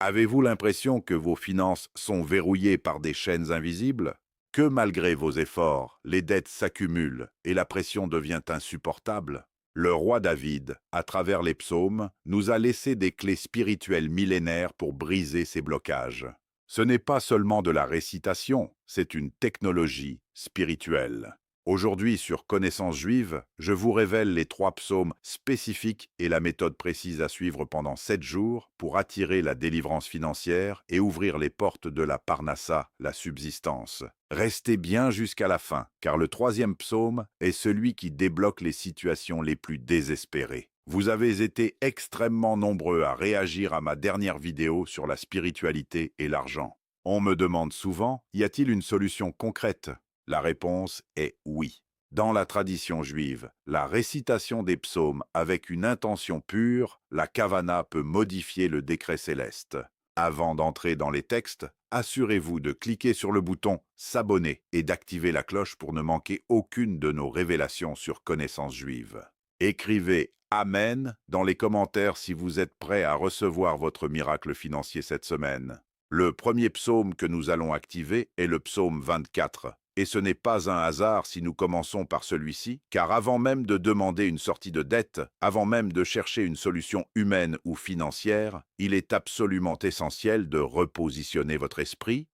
Avez-vous l'impression que vos finances sont verrouillées par des chaînes invisibles? Que malgré vos efforts, les dettes s'accumulent et la pression devient insupportable? Le roi David, à travers les psaumes, nous a laissé des clés spirituelles millénaires pour briser ces blocages. Ce n'est pas seulement de la récitation, c'est une technologie spirituelle. Aujourd'hui, sur Connaissance juive, je vous révèle les 3 psaumes spécifiques et la méthode précise à suivre pendant 7 jours pour attirer la délivrance financière et ouvrir les portes de la parnassa, la subsistance. Restez bien jusqu'à la fin, car le 3e psaume est celui qui débloque les situations les plus désespérées. Vous avez été extrêmement nombreux à réagir à ma dernière vidéo sur la spiritualité et l'argent. On me demande souvent, y a-t-il une solution concrète? La réponse est oui. Dans la tradition juive, la récitation des psaumes avec une intention pure, la kavana peut modifier le décret céleste. Avant d'entrer dans les textes, assurez-vous de cliquer sur le bouton « S'abonner » et d'activer la cloche pour ne manquer aucune de nos révélations sur Connaissance juive. Écrivez « Amen » dans les commentaires si vous êtes prêt à recevoir votre miracle financier cette semaine. Le premier psaume que nous allons activer est le psaume 24. Et ce n'est pas un hasard si nous commençons par celui-ci, car avant même de demander une sortie de dette, avant même de chercher une solution humaine ou financière, il est absolument essentiel de repositionner votre esprit,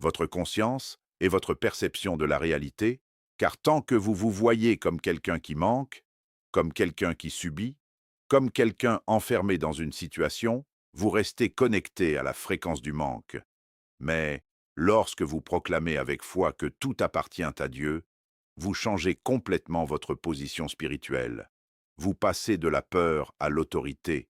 votre conscience et votre perception de la réalité, car tant que vous vous voyez comme quelqu'un qui manque, comme quelqu'un qui subit, comme quelqu'un enfermé dans une situation, vous restez connecté à la fréquence du manque. Mais lorsque vous proclamez avec foi que tout appartient à Dieu, vous changez complètement votre position spirituelle. Vous passez de la peur à l'autorité.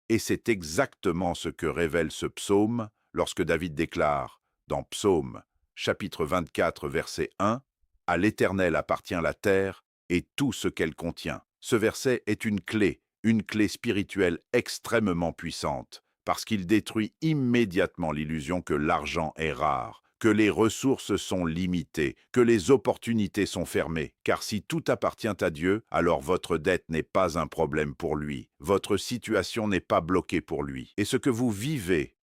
Et c'est exactement ce que révèle ce psaume lorsque David déclare, dans Psaume, chapitre 24, verset 1, « À l'Éternel appartient la terre et tout ce qu'elle contient ». Ce verset est une clé spirituelle extrêmement puissante, parce qu'il détruit immédiatement l'illusion que l'argent est rare, que les ressources sont limitées, que les opportunités sont fermées. Car si tout appartient à Dieu, alors votre dette n'est pas un problème pour lui, votre situation n'est pas bloquée pour lui. Et ce que vous vivez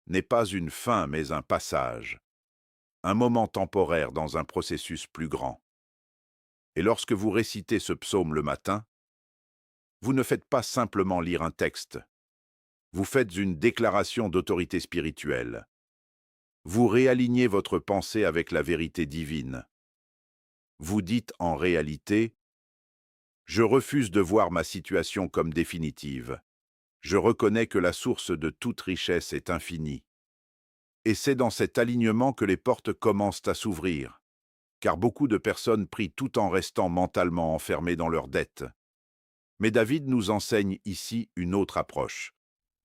n'est pas une fin mais un passage, un moment temporaire dans un processus plus grand. Et lorsque vous récitez ce psaume le matin, vous ne faites pas simplement lire un texte, vous faites une déclaration d'autorité spirituelle. Vous réalignez votre pensée avec la vérité divine. Vous dites en réalité, « Je refuse de voir ma situation comme définitive. Je reconnais que la source de toute richesse est infinie. » Et c'est dans cet alignement que les portes commencent à s'ouvrir, car beaucoup de personnes prient tout en restant mentalement enfermées dans leurs dettes. Mais David nous enseigne ici une autre approche.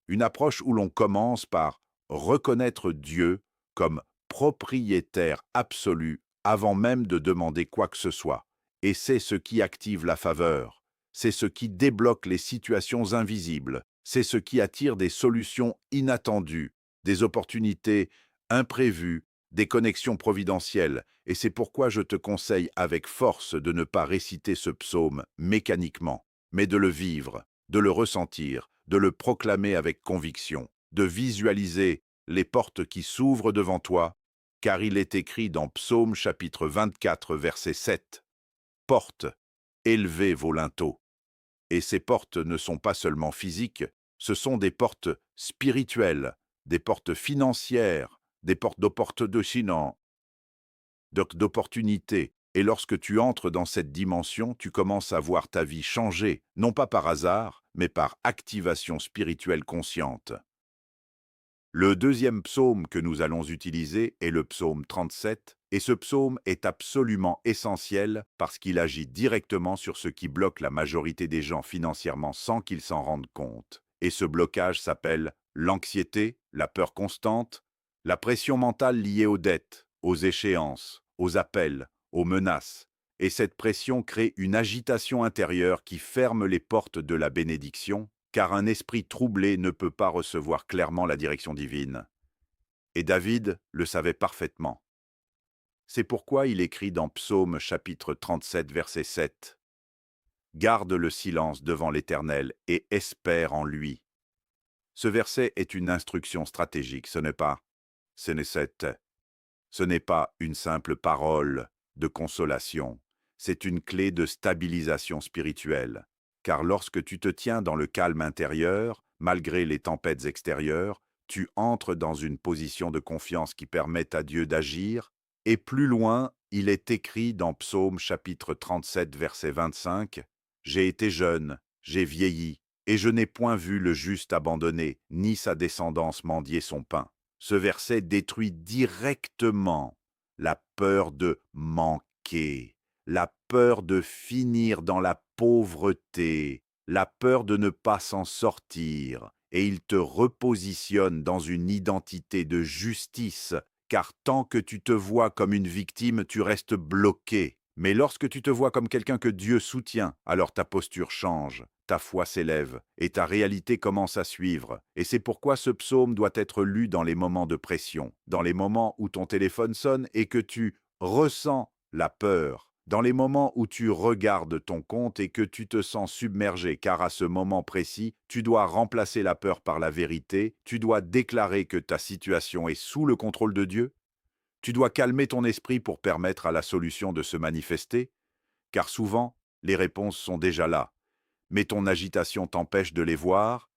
Une approche où l'on commence par reconnaître Dieu comme propriétaire absolu avant même de demander quoi que ce soit. Et c'est ce qui active la faveur, c'est ce qui débloque les situations invisibles, c'est ce qui attire des solutions inattendues, des opportunités imprévues, des connexions providentielles. Et c'est pourquoi je te conseille avec force de ne pas réciter ce psaume mécaniquement, mais de le vivre, de le ressentir, de le proclamer avec conviction, de visualiser les portes qui s'ouvrent devant toi, car il est écrit dans Psaume chapitre 24, verset 7, « Portes, élevez vos linteaux ». Et ces portes ne sont pas seulement physiques, ce sont des portes spirituelles, des portes financières, des portes d'opportunités. Et lorsque tu entres dans cette dimension, tu commences à voir ta vie changer, non pas par hasard, mais par activation spirituelle consciente. Le deuxième psaume que nous allons utiliser est le psaume 37, et ce psaume est absolument essentiel parce qu'il agit directement sur ce qui bloque la majorité des gens financièrement sans qu'ils s'en rendent compte. Et ce blocage s'appelle l'anxiété, la peur constante, la pression mentale liée aux dettes, aux échéances, aux appels, aux menaces. Et cette pression crée une agitation intérieure qui ferme les portes de la bénédiction, car un esprit troublé ne peut pas recevoir clairement la direction divine. Et David le savait parfaitement. C'est pourquoi il écrit dans Psaume chapitre 37, verset 7, « Garde le silence devant l'Éternel et espère en lui. Ce verset est une instruction stratégique, ce n'est cette- ce n'est pas une simple parole de consolation, c'est une clé de stabilisation spirituelle. Car lorsque tu te tiens dans le calme intérieur, malgré les tempêtes extérieures, tu entres dans une position de confiance qui permet à Dieu d'agir, et plus loin, il est écrit dans Psaume chapitre 37, verset 25, « J'ai été jeune, j'ai vieilli, et je n'ai point vu le juste abandonné, ni sa descendance mendier son pain. » Ce verset détruit directement la peur de manquer, la peur de finir dans la pauvreté, la peur de ne pas s'en sortir, et il te repositionne dans une identité de justice, car tant que tu te vois comme une victime, tu restes bloqué. Mais lorsque tu te vois comme quelqu'un que Dieu soutient, alors ta posture change, ta foi s'élève, et ta réalité commence à suivre. Et c'est pourquoi ce psaume doit être lu dans les moments de pression, dans les moments où ton téléphone sonne et que tu ressens la peur, dans les moments où tu regardes ton compte et que tu te sens submergé, car à ce moment précis, tu dois remplacer la peur par la vérité, tu dois déclarer que ta situation est sous le contrôle de Dieu, tu dois calmer ton esprit pour permettre à la solution de se manifester, car souvent, les réponses sont déjà là, mais ton agitation t'empêche de les voir,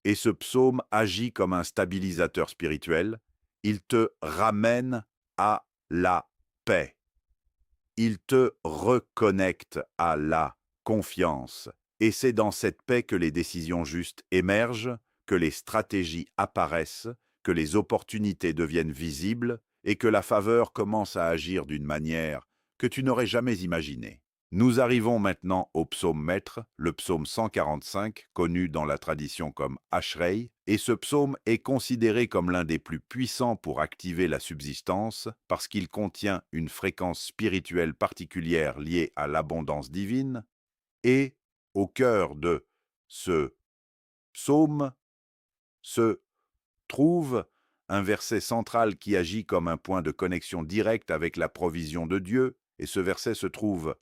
et ce psaume agit comme un stabilisateur spirituel, il te ramène à la paix. Il te reconnecte à la confiance. Et c'est dans cette paix que les décisions justes émergent, que les stratégies apparaissent, que les opportunités deviennent visibles et que la faveur commence à agir d'une manière que tu n'aurais jamais imaginée. Nous arrivons maintenant au psaume maître, le psaume 145, connu dans la tradition comme Ashrei, et ce psaume est considéré comme l'un des plus puissants pour activer la subsistance parce qu'il contient une fréquence spirituelle particulière liée à l'abondance divine, et au cœur de ce psaume se trouve un verset central qui agit comme un point de connexion directe avec la provision de Dieu, et ce verset se trouve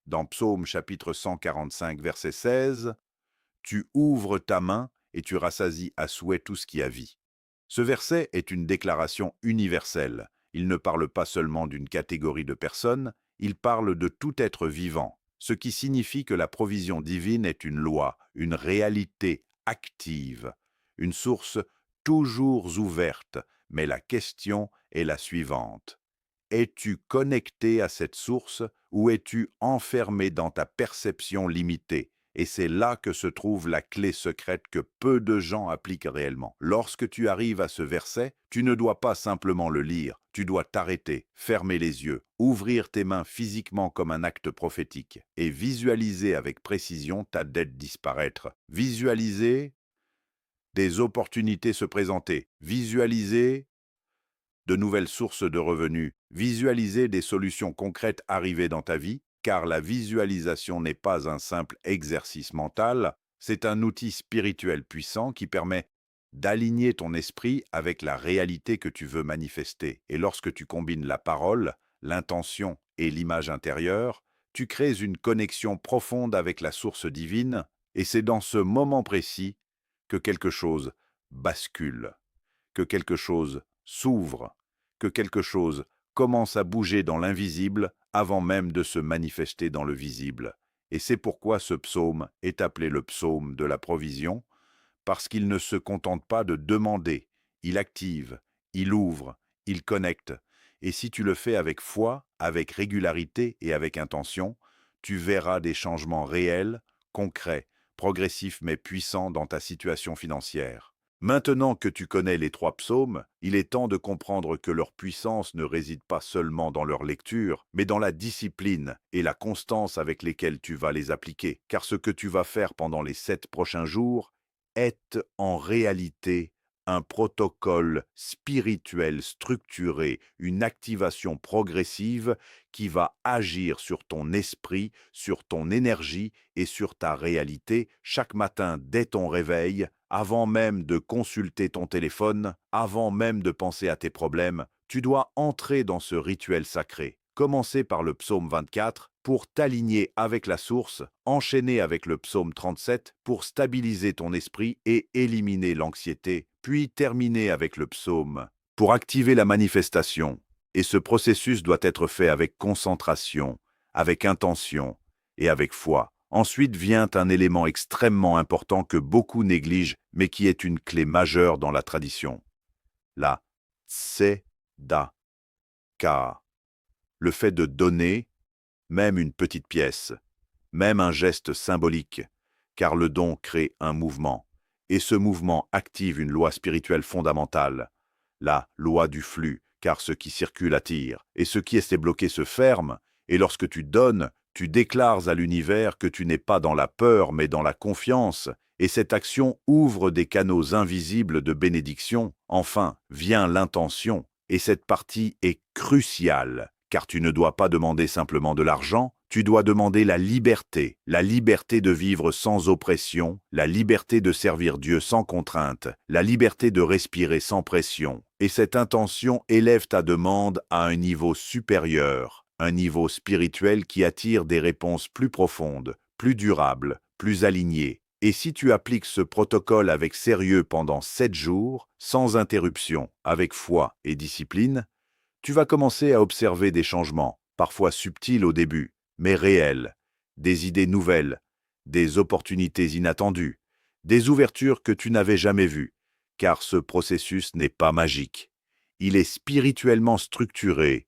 dans Psaume chapitre 145, verset 16, « Tu ouvres ta main et tu rassasies à souhait tout ce qui a vie. » Ce verset est une déclaration universelle. Il ne parle pas seulement d'une catégorie de personnes, il parle de tout être vivant, ce qui signifie que la provision divine est une loi, une réalité active, une source toujours ouverte, mais la question est la suivante. Es-tu connecté à cette source ou es-tu enfermé dans ta perception limitée? Et c'est là que se trouve la clé secrète que peu de gens appliquent réellement. Lorsque tu arrives à ce verset, tu ne dois pas simplement le lire, tu dois t'arrêter, fermer les yeux, ouvrir tes mains physiquement comme un acte prophétique et visualiser avec précision ta dette disparaître. Visualiser des opportunités se présenter, visualiser de nouvelles sources de revenus, visualiser des solutions concrètes arriver dans ta vie, car la visualisation n'est pas un simple exercice mental, c'est un outil spirituel puissant qui permet d'aligner ton esprit avec la réalité que tu veux manifester. Et lorsque tu combines la parole, l'intention et l'image intérieure, tu crées une connexion profonde avec la source divine, et c'est dans ce moment précis que quelque chose bascule, que quelque chose s'ouvre, que quelque chose commence à bouger dans l'invisible avant même de se manifester dans le visible. Et c'est pourquoi ce psaume est appelé le psaume de la provision, parce qu'il ne se contente pas de demander, il active, il ouvre, il connecte. Et si tu le fais avec foi, avec régularité et avec intention, tu verras des changements réels, concrets, progressifs mais puissants dans ta situation financière. Maintenant que tu connais les trois psaumes, il est temps de comprendre que leur puissance ne réside pas seulement dans leur lecture, mais dans la discipline et la constance avec lesquelles tu vas les appliquer. Car ce que tu vas faire pendant les 7 prochains jours est en réalité un protocole spirituel structuré, une activation progressive qui va agir sur ton esprit, sur ton énergie et sur ta réalité chaque matin dès ton réveil, avant même de consulter ton téléphone, avant même de penser à tes problèmes. Tu dois entrer dans ce rituel sacré, Commencez par le psaume 24 pour t'aligner avec la source, enchaîner avec le psaume 37 pour stabiliser ton esprit et éliminer l'anxiété, puis terminer avec le psaume pour activer la manifestation. Et ce processus doit être fait avec concentration, avec intention et avec foi. Ensuite vient un élément extrêmement important que beaucoup négligent, mais qui est une clé majeure dans la tradition. La tzedaka. Le fait de donner, même une petite pièce, même un geste symbolique, car le don crée un mouvement. Et ce mouvement active une loi spirituelle fondamentale, la loi du flux, car ce qui circule attire, et ce qui est bloqué se ferme, et lorsque tu donnes, tu déclares à l'univers que tu n'es pas dans la peur, mais dans la confiance, et cette action ouvre des canaux invisibles de bénédiction. Enfin, vient l'intention, et cette partie est cruciale, car tu ne dois pas demander simplement de l'argent, tu dois demander la liberté de vivre sans oppression, la liberté de servir Dieu sans contrainte, la liberté de respirer sans pression. Et cette intention élève ta demande à un niveau supérieur, un niveau spirituel qui attire des réponses plus profondes, plus durables, plus alignées. Et si tu appliques ce protocole avec sérieux pendant 7 jours, sans interruption, avec foi et discipline, tu vas commencer à observer des changements, parfois subtils au début, mais réels, des idées nouvelles, des opportunités inattendues, des ouvertures que tu n'avais jamais vues, car ce processus n'est pas magique. Il est spirituellement structuré,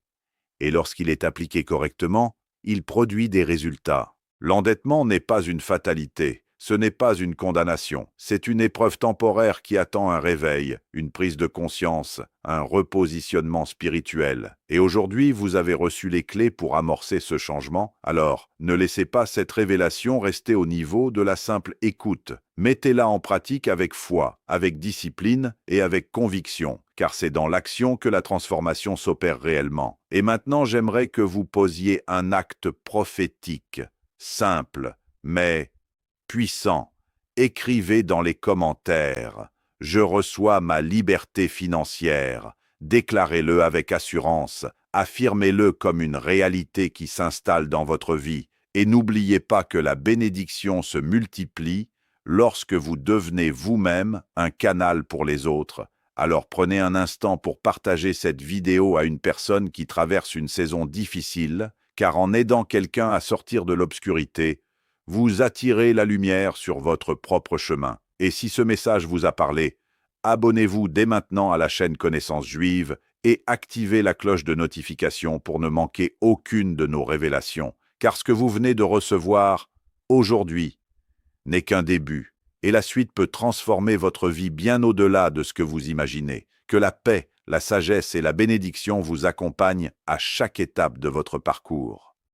et lorsqu'il est appliqué correctement, il produit des résultats. L'endettement n'est pas une fatalité. Ce n'est pas une condamnation, c'est une épreuve temporaire qui attend un réveil, une prise de conscience, un repositionnement spirituel. Et aujourd'hui, vous avez reçu les clés pour amorcer ce changement. Alors, ne laissez pas cette révélation rester au niveau de la simple écoute. Mettez-la en pratique avec foi, avec discipline et avec conviction, car c'est dans l'action que la transformation s'opère réellement. Et maintenant, j'aimerais que vous posiez un acte prophétique, simple, mais puissant. Écrivez dans les commentaires « Je reçois ma liberté financière ». Déclarez-le avec assurance, affirmez-le comme une réalité qui s'installe dans votre vie. Et n'oubliez pas que la bénédiction se multiplie lorsque vous devenez vous-même un canal pour les autres. Alors prenez un instant pour partager cette vidéo à une personne qui traverse une saison difficile, car en aidant quelqu'un à sortir de l'obscurité, vous attirez la lumière sur votre propre chemin. Et si ce message vous a parlé, abonnez-vous dès maintenant à la chaîne Connaissance Juive et activez la cloche de notification pour ne manquer aucune de nos révélations, car ce que vous venez de recevoir aujourd'hui n'est qu'un début, et la suite peut transformer votre vie bien au-delà de ce que vous imaginez. Que la paix, la sagesse et la bénédiction vous accompagnent à chaque étape de votre parcours.